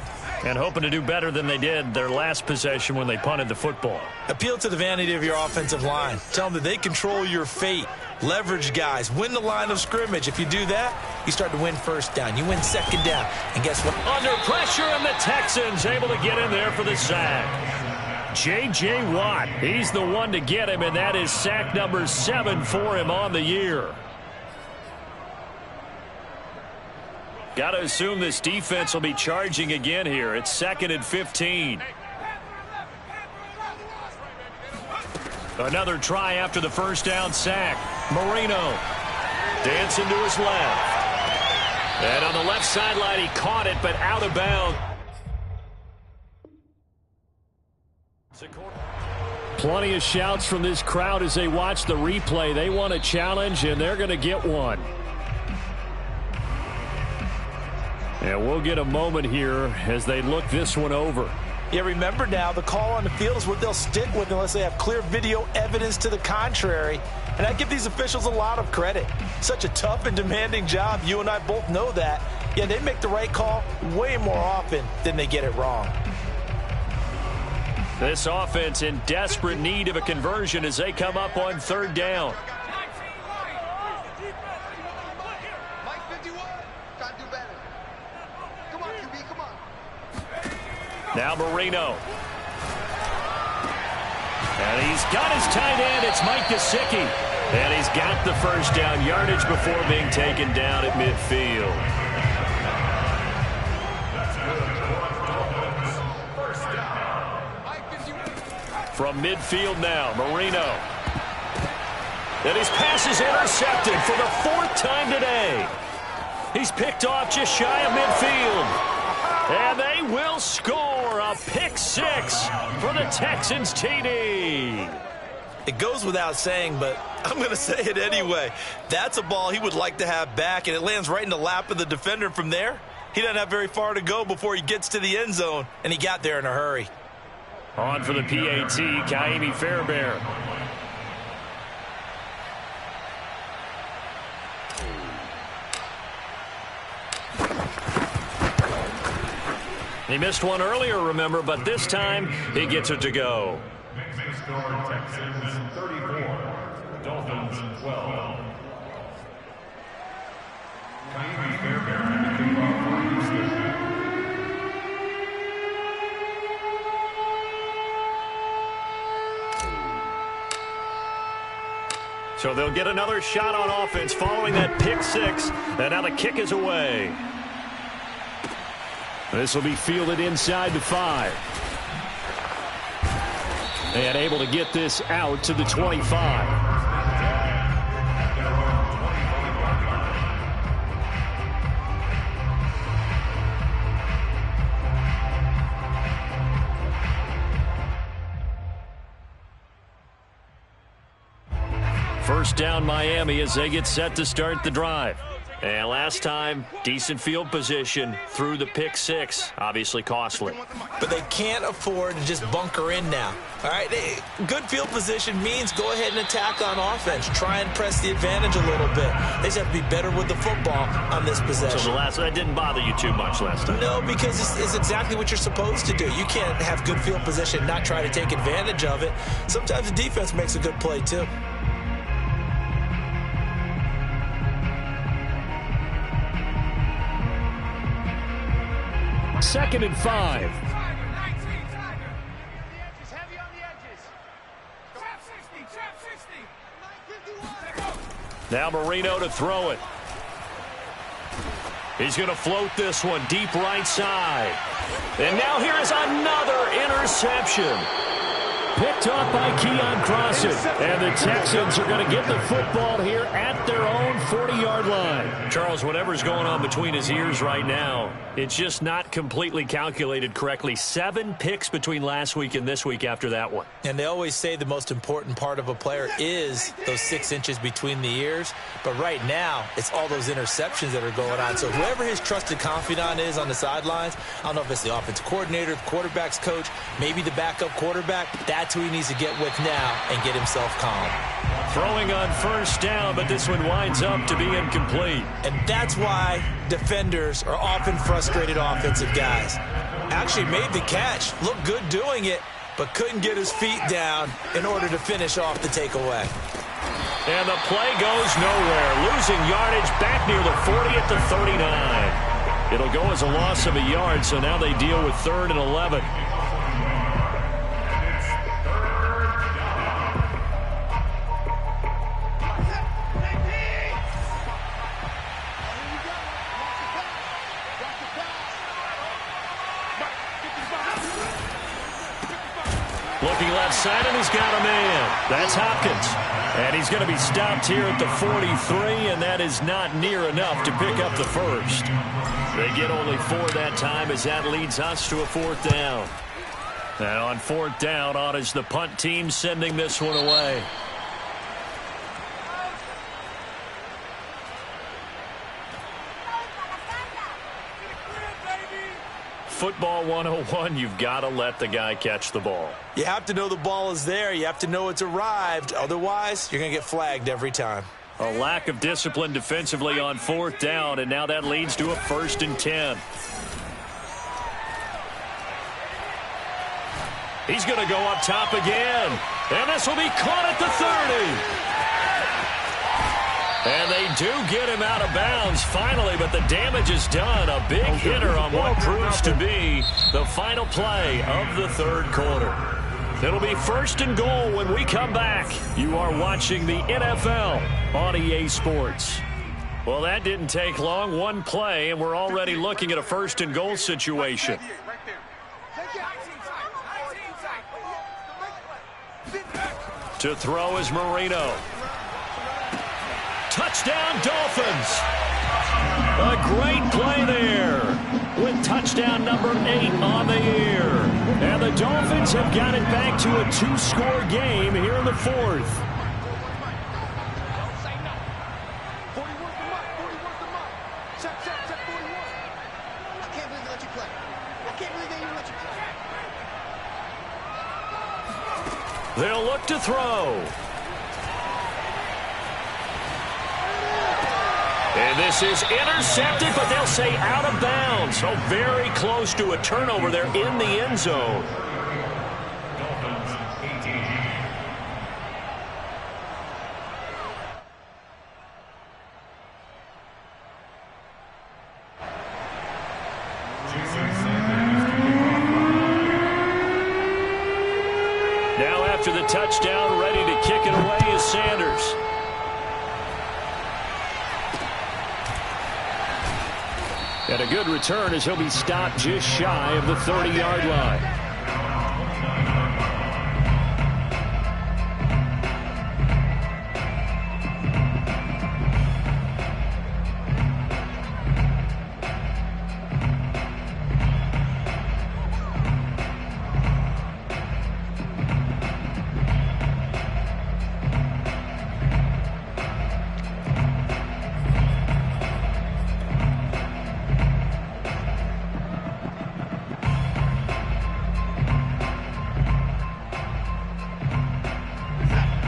and hoping to do better than they did their last possession when they punted the football. Appeal to the vanity of your offensive line. Tell them that they control your fate. Leverage guys. Win the line of scrimmage. If you do that, you start to win first down. You win second down. And guess what? Under pressure, and the Texans able to get in there for the sack. J.J. Watt, he's the one to get him, and that is sack number 7 for him on the year. Got to assume this defense will be charging again here. It's 2nd and 15. Another try after the first down sack. Marino dancing to his left. And on the left sideline, he caught it, but out of bounds. Plenty of shouts from this crowd as they watch the replay. They want a challenge, and they're going to get one. And we'll get a moment here as they look this one over. Yeah, remember now, the call on the field is what they'll stick with unless they have clear video evidence to the contrary. And I give these officials a lot of credit. Such a tough and demanding job. You and I both know that. Yeah, they make the right call way more often than they get it wrong. This offense in desperate need of a conversion as they come up on 3rd down. Mike 51, gotta do better. Come on, QB, come on. Now Marino. And he's got his tight end. It's Mike Gesicki. And he's got the first down yardage before being taken down at midfield. From midfield now, Marino. And his pass is intercepted for the 4th time today. He's picked off just shy of midfield. And they will score a pick 6 for the Texans TD. It goes without saying, but I'm going to say it anyway. That's a ball he would like to have back, and it lands right in the lap of the defender from there. He doesn't have very far to go before he gets to the end zone, and he got there in a hurry. On for the PAT, Kaimi Fairbairn. He missed one earlier, remember, but this time he gets it to go. Next score, Texans 34, Dolphins 12. Kaimi Fairbairn at the kickoff for Houston. So they'll get another shot on offense following that pick 6, and now the kick is away. This will be fielded inside the 5. And able to get this out to the 25. First down Miami as they get set to start the drive. And last time, decent field position through the pick 6. Obviously costly. But they can't afford to just bunker in now. All right, good field position means go ahead and attack on offense. Try and press the advantage a little bit. They just have to be better with the football on this possession. So that didn't bother you too much last time? No, because it's exactly what you're supposed to do. You can't have good field position and not try to take advantage of it. Sometimes the defense makes a good play too. Second and 5. Now Marino to throw it. He's going to float this one deep right side. And now here is another interception. Picked off by Keon Crossan. And the Texans are going to get the football here at their own 40-yard line. Charles, whatever's going on between his ears right now, it's just not completely calculated correctly. 7 picks between last week and this week after that one. And they always say the most important part of a player is those 6 inches between the ears. But right now, it's all those interceptions that are going on. So whoever his trusted confidant is on the sidelines, I don't know if it's the offensive coordinator, the quarterback's coach, maybe the backup quarterback, that's who he needs to get with now and get himself calm. Throwing on first down, but this one winds up to be incomplete. And that's why defenders are often frustrated offensive guys. Actually made the catch, looked good doing it, but couldn't get his feet down in order to finish off the takeaway. And the play goes nowhere. Losing yardage back near the 40 at the 39. It'll go as a loss of a yard, so now they deal with 3rd and 11. outside, and he's got a man. That's Hopkins. And he's going to be stopped here at the 43, and that is not near enough to pick up the first. They get only 4 that time as that leads us to a 4th down. And on 4th down, on is the punt team sending this one away. Football 101, you've got to let the guy catch the ball. You have to know the ball is there. You have to know it's arrived. Otherwise, you're going to get flagged every time. A lack of discipline defensively on 4th down, and now that leads to a 1st and 10. He's going to go up top again, and this will be caught at the 30. And they do get him out of bounds finally, but the damage is done. A big hitter on what proves to be the final play of the 3rd quarter. It'll be 1st and goal when we come back. You are watching the NFL on EA Sports. Well, that didn't take long. One play, and we're already looking at a 1st and goal situation. To throw is Marino. Touchdown, Dolphins. A great play there with touchdown number 8 on the year. And the Dolphins have got it back to a 2-score game here in the 4th. They'll look to throw. And this is intercepted, but they'll say out of bounds. So very close to a turnover there in the end zone. Now after the touchdown, ready to kick it away is Sanders. And a good return as he'll be stopped just shy of the 30-yard line.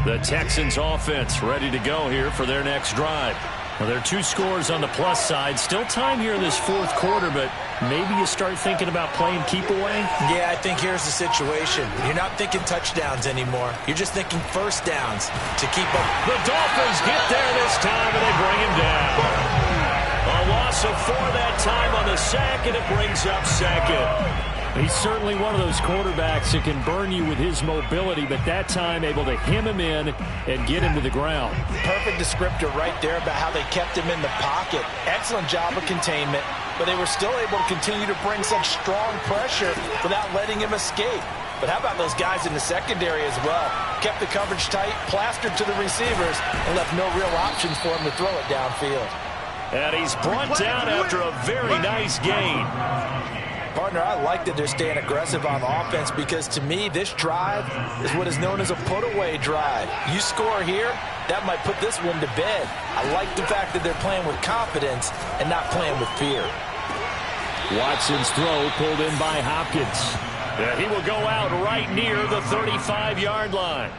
The Texans offense ready to go here for their next drive. Well, there are 2 scores on the plus side. Still time here in this 4th quarter, but maybe you start thinking about playing keep away? Yeah, I think here's the situation. You're not thinking touchdowns anymore. You're just thinking 1st downs to keep up. The Dolphins get there this time, and they bring him down. A loss of 4 that time on the sack, and it brings up 2nd. He's certainly one of those quarterbacks that can burn you with his mobility, but that time able to hem him in and get him to the ground. Perfect descriptor right there about how they kept him in the pocket. Excellent job of containment, but they were still able to continue to bring such strong pressure without letting him escape. But how about those guys in the secondary as well? Kept the coverage tight, plastered to the receivers, and left no real options for him to throw it downfield. And he's brought down after a very nice gain. Partner, I like that they're staying aggressive on offense because, to me, this drive is what is known as a put-away drive. You score here, that might put this one to bed. I like the fact that they're playing with confidence and not playing with fear. Watson's throw pulled in by Hopkins. Yeah, he will go out right near the 35-yard line.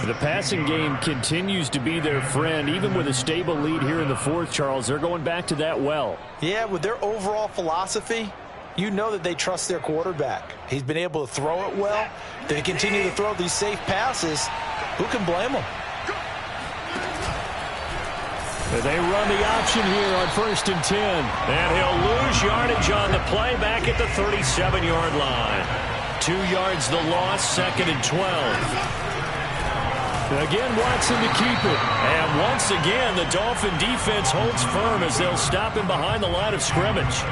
The passing game continues to be their friend. Even with a stable lead here in the 4th, Charles, they're going back to that well. Yeah, with their overall philosophy, you know that they trust their quarterback. He's been able to throw it well. They continue to throw these safe passes. Who can blame them? They run the option here on 1st and 10. And he'll lose yardage on the play back at the 37-yard line. 2 yards the loss, 2nd and 12. Again, Watson to keep it. And once again, the Dolphin defense holds firm as they'll stop him behind the line of scrimmage.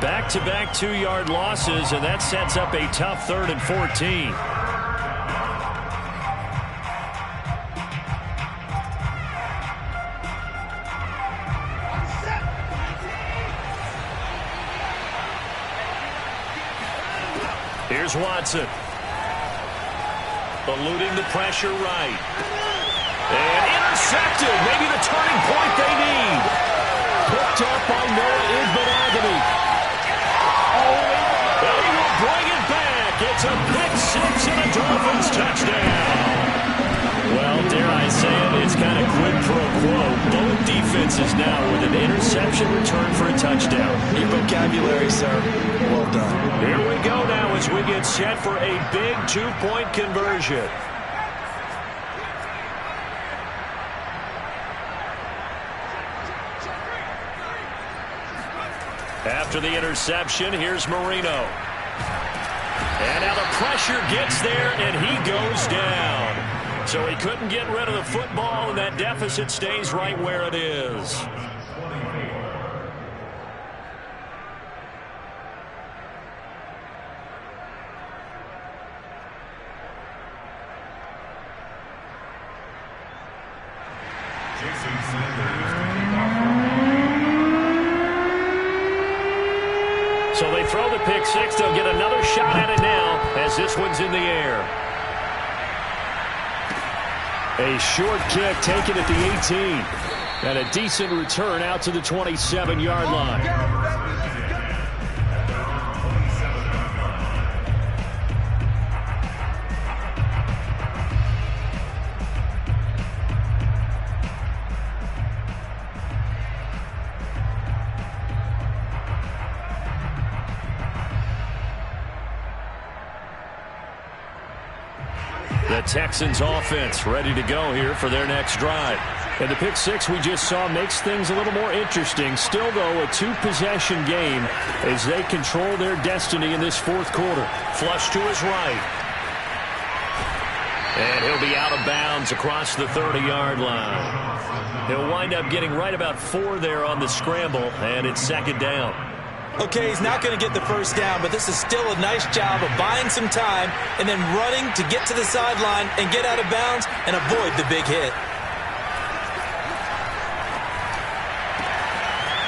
Back-to-back 2-yard losses, and that sets up a tough 3rd and 14. Here's Watson. Eluding the pressure right. And intercepted. Maybe the turning point they need. Picked up by Noah Igbenogany. And he will bring it back. It's a pick six and a Dolphins touchdown. Well, dare I say it, it's kind of quid pro quo. Both defenses now with an interception return for a touchdown. Your vocabulary, sir. Well done. Here we go now as we get set for a big two-point conversion. After the interception, here's Marino. And now the pressure gets there, and he goes down. So he couldn't get rid of the football, and that deficit stays right where it is. So they throw the pick six. They'll get another shot at it now as this one's in the air. A short kick taken at the 18. And a decent return out to the 27-yard line. The Texans offense ready to go here for their next drive. And the pick six we just saw makes things a little more interesting. Still, though, a two-possession game as they control their destiny in this fourth quarter. Flush to his right. And he'll be out of bounds across the 30-yard line. He'll wind up getting right about 4 there on the scramble, and it's second down. Okay, he's not going to get the first down, but this is still a nice job of buying some time and then running to get to the sideline and get out of bounds and avoid the big hit.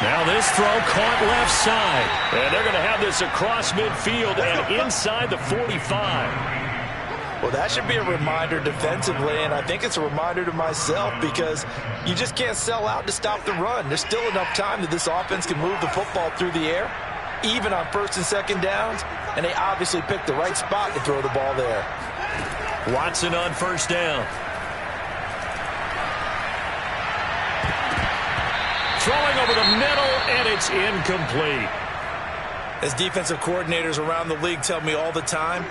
Now this throw caught left side. And they're going to have this across midfield and inside the 45. Well, that should be a reminder defensively, and I think it's a reminder to myself because you just can't sell out to stop the run. There's still enough time that this offense can move the football through the air, even on first and second downs, and they obviously picked the right spot to throw the ball there. Watson on first down. Throwing over the middle, and it's incomplete. As defensive coordinators around the league tell me all the time,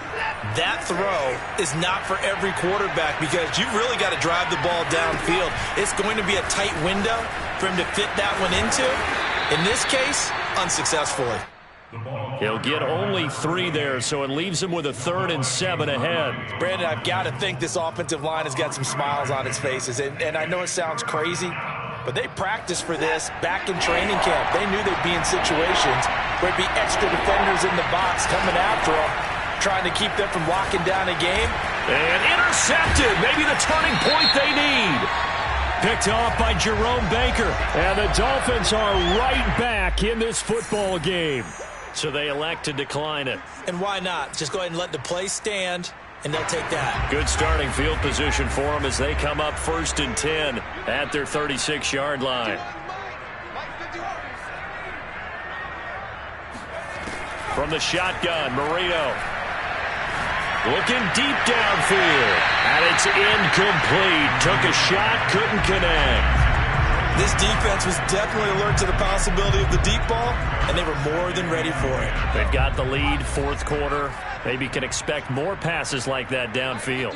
that throw is not for every quarterback because you've really got to drive the ball downfield. It's going to be a tight window for him to fit that one into. In this case, unsuccessfully. He'll get only 3 there, so it leaves him with a 3rd and 7 ahead. Brandon, I've got to think this offensive line has got some smiles on its faces. And I know it sounds crazy, but they practiced for this back in training camp. They knew they'd be in situations where it'd be extra defenders in the box coming after them, trying to keep them from locking down a game. And intercepted. Maybe the turning point they need. Picked off by Jerome Baker. And the Dolphins are right back in this football game. So they elect to decline it. And why not? Just go ahead and let the play stand, and they'll take that. Good starting field position for them as they come up 1st and 10 at their 36-yard line. From the shotgun, Marino. Looking deep downfield. And it's incomplete. Took a shot, couldn't connect. This defense was definitely alert to the possibility of the deep ball, and they were more than ready for it. They've got the lead, 4th quarter. Maybe can expect more passes like that downfield.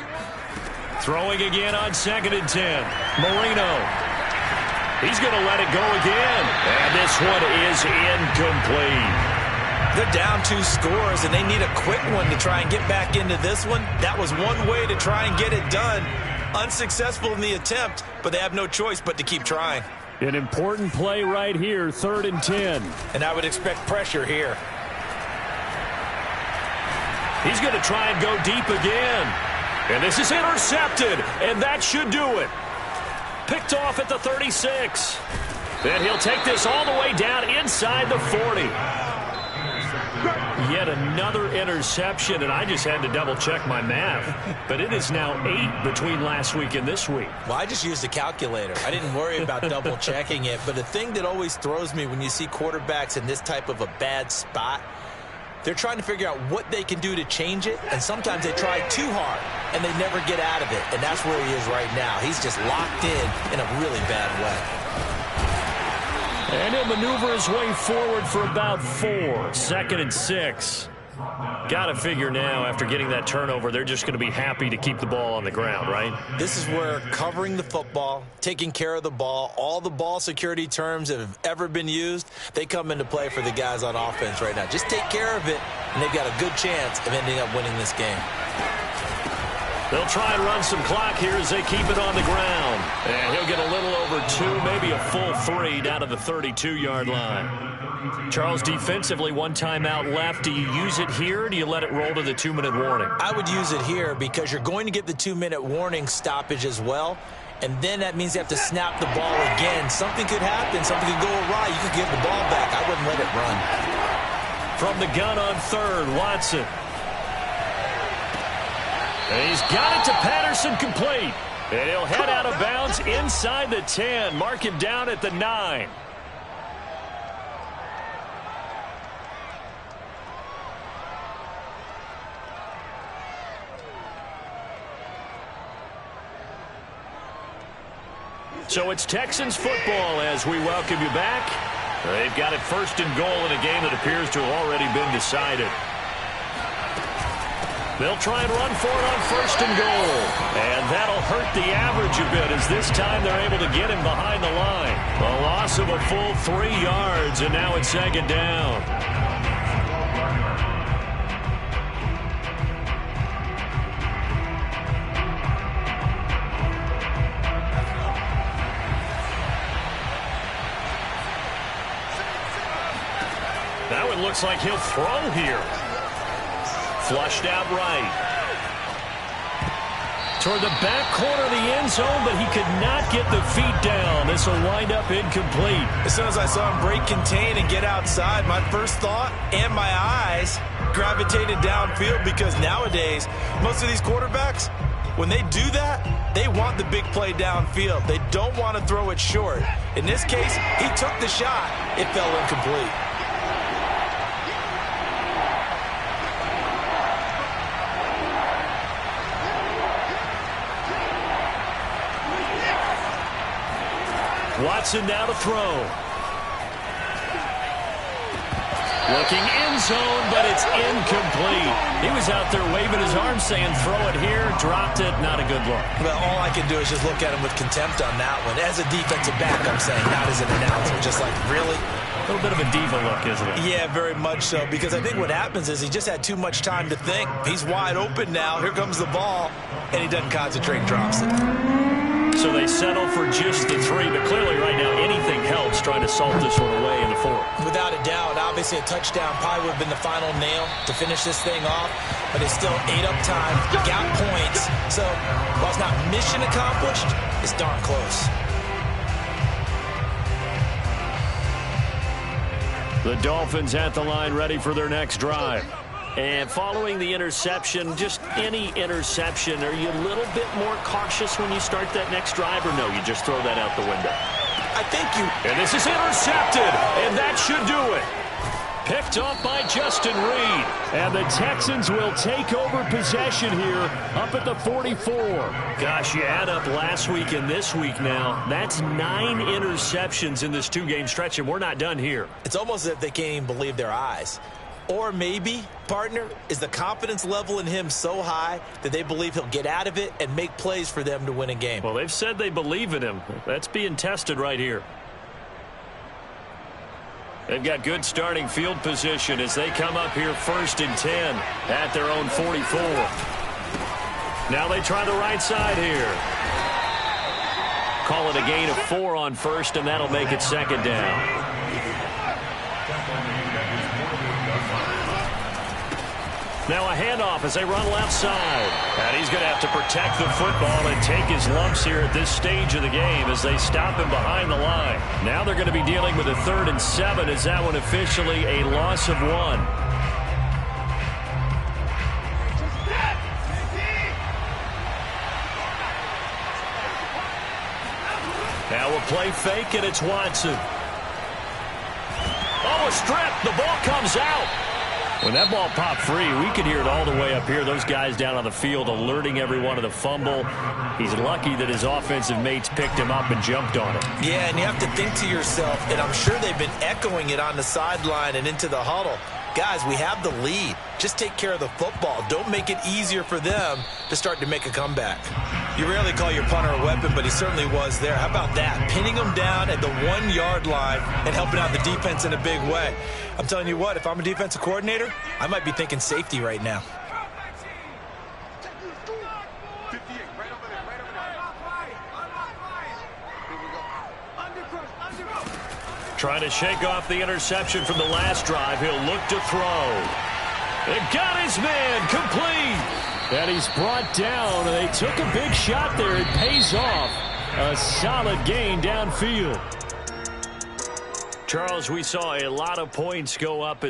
Throwing again on 2nd and 10. Marino. He's going to let it go again. And this one is incomplete. They're down 2 scores, and they need a quick one to try and get back into this one. That was one way to try and get it done. Unsuccessful in the attempt, but they have no choice but to keep trying. An important play right here, 3rd and 10. And I would expect pressure here. He's going to try and go deep again. And this is intercepted, and that should do it. Picked off at the 36. Then he'll take this all the way down inside the 40. yet another interception, and I just had to double-check my math. But it is now 8 between last week and this week. Well, I just used a calculator. I didn't worry about double-checking it. But the thing that always throws me when you see quarterbacks in this type of a bad spot, they're trying to figure out what they can do to change it, and sometimes they try too hard, and they never get out of it. And that's where he is right now. He's just locked in a really bad way. And he'll maneuver his way forward for about 4. 2nd and 6. Got to figure now, after getting that turnover, they're just going to be happy to keep the ball on the ground, right? This is where covering the football, taking care of the ball, all the ball security terms that have ever been used, they come into play for the guys on offense right now. Just take care of it, and they've got a good chance of ending up winning this game. They'll try and run some clock here as they keep it on the ground. And he'll get a little over 2, maybe a full 3 down to the 32-yard line. Charles, defensively, 1 timeout left. Do you use it here, or do you let it roll to the 2-minute warning? I would use it here because you're going to get the 2-minute warning stoppage as well. And then that means you have to snap the ball again. Something could happen. Something could go awry. You could give the ball back. I wouldn't let it run. From the gun on 3rd, Watson. And he's got it to Patterson, complete. And he'll head out of bounds inside the 10. Mark him down at the 9. So it's Texans football as we welcome you back. They've got it 1st and goal in a game that appears to have already been decided. They'll try and run for it on 1st and goal. And that'll hurt the average a bit as this time they're able to get him behind the line. A loss of a full 3 yards, and now it's 2nd down. Now it looks like he'll throw here. Flushed out right. Toward the back corner of the end zone, but he could not get the feet down. This will wind up incomplete. As soon as I saw him break contain and get outside, my first thought and my eyes gravitated downfield because nowadays, most of these quarterbacks, when they do that, they want the big play downfield. They don't want to throw it short. In this case, he took the shot. It fell incomplete. Watson now to throw. Looking end zone, but it's incomplete. He was out there waving his arms saying, throw it here, dropped it, not a good look. Well, all I can do is just look at him with contempt on that one. As a defensive back, I'm saying, not as an announcer. Just like, really? A little bit of a diva look, isn't it? Yeah, very much so, because I think what happens is he just had too much time to think. He's wide open now. Here comes the ball, and he doesn't concentrate and drops it. So they settle for just the 3, but clearly right now anything helps trying to salt this one away in the 4th. Without a doubt, obviously a touchdown probably would have been the final nail to finish this thing off, but it's still ate up time, got points. So while it's not mission accomplished, it's darn close. The Dolphins at the line ready for their next drive. And following the interception, just any interception, are you a little bit more cautious when you start that next drive, or no, you just throw that out the window? I think you... And this is intercepted, and that should do it. Picked off by Justin Reed. And the Texans will take over possession here up at the 44. Gosh, you add up last week and this week now. That's 9 interceptions in this 2-game stretch, and we're not done here. It's almost as if they can't even believe their eyes. Or maybe, partner, is the confidence level in him so high that they believe he'll get out of it and make plays for them to win a game. Well, they've said they believe in him. That's being tested right here. They've got good starting field position as they come up here 1st and 10 at their own 44. Now they try the right side here. Call it a gain of 4 on 1st, and that'll make it 2nd down. Now a handoff as they run left side. And he's going to have to protect the football and take his lumps here at this stage of the game as they stop him behind the line. Now they're going to be dealing with a 3rd and 7 as that one officially a loss of 1. Now we'll play fake, and it's Watson. Oh, a strip. The ball comes out. When that ball popped free, we could hear it all the way up here. Those guys down on the field alerting everyone of the fumble. He's lucky that his offensive mates picked him up and jumped on it. Yeah, and you have to think to yourself, and I'm sure they've been echoing it on the sideline and into the huddle. Guys, we have the lead. Just take care of the football. Don't make it easier for them to start to make a comeback. You rarely call your punter a weapon, but he certainly was there. How about that? Pinning him down at the 1-yard line and helping out the defense in a big way. I'm telling you what, if I'm a defensive coordinator, I might be thinking safety right now. Trying to shake off the interception from the last drive. He'll look to throw. And got his man complete. And he's brought down. They took a big shot there. It pays off. A solid gain downfield. Charles, we saw a lot of points go up